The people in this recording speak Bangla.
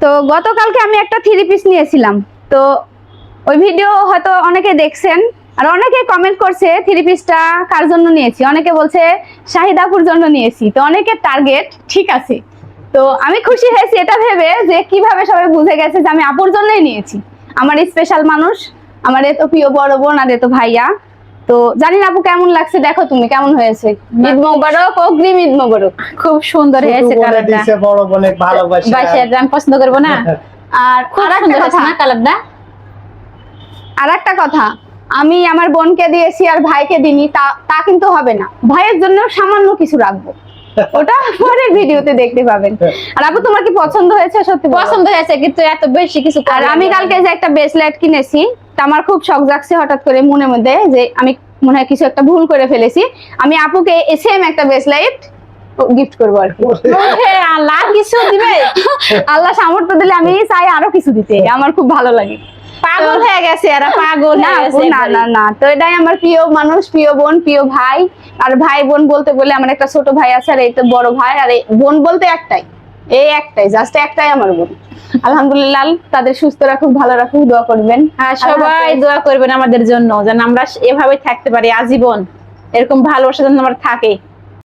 তো গতকালকে আমি একটা 3 পিস নিয়েছিলাম, তো ওই ভিডিও হয়তো অনেকে দেখছেন আর অনেকে কমেন্ট করছে 3 পিসটা কার জন্য নিয়েছি। অনেকে বলছে শাহিদাপুর জন্য নিয়েছি, তো অনেকের টার্গেট ঠিক আছে। তো আমি খুশি হয়েছি এটা ভেবে যে কিভাবে সবাই বুঝে গেছে যে আমি আপুর জন্যই নিয়েছি। আমার স্পেশাল মানুষ, আমার এত প্রিয় বড় বোন আর এত ভাইয়া। তো জানি না আপু কেমন লাগছে, দেখো তুমি কেমন হয়েছে। ঈদ মোবারক, অগ্রিম ঈদ মোবারক। খুব সুন্দর হয়েছে কালারটা, দিছে বড় বোনের ভালোবাসা। বাইশের আমি পছন্দ করব না। আর খুব আরেকটা সুন্দর কথা, হয়েছে না কালারটা? আর একটা কথা, আমি আমার বোনকে দিয়েছি আর ভাইকে দিইনি, তা কিন্তু হবে না। ভাইয়ের জন্য সামান্য কিছু রাখবো, ওটা পরের ভিডিওতে দেখতে পাবেন। আর আপু তোমার কি পছন্দ হয়েছে? সত্যি পছন্দ হয়েছে, কিন্তু এত বেশি কিছু আর আমি কালকে যে একটা ব্রেসলেট কিনেছি, তা আমার খুব শখ জাগছে হঠাৎ করে মনের মধ্যে যে আমি মনে হয় কিছু একটা ভুল করে ফেলেছি। আমি আপুকে সেম একটা ব্রেসলেট গিফট করবো আর কি। আল্লাহ কিছু দিবে, আল্লাহ সামর্থ্য দিলে আমি চাই আরো কিছু দিতে, আমার খুব ভালো লাগে। পাগল হয়ে গেছে এরা, পাগল না হয়ে আপু, গেছে না না না, তো এটাই আমার প্রিয় মানুষ, প্রিয় বোন, প্রিয় ভাই। আর ভাই বোন বলতে বলে আমার একটা ছোট ভাই আছে, আর এই তো বড় ভাই। আর এই বোন বলতে একটাই, এই একটাই, জাস্ট একটাই আমার বোন। আলহামদুলিল্লাহ, তাদের সুস্থ রাখুক, ভালো রাখুক, দোয়া করবেন। আর সবাই দোয়া করবেন আমাদের জন্য, যেন আমরা এভাবে থাকতে পারি আজীবন, এরকম ভালোবাসা যেন আমার থাকে।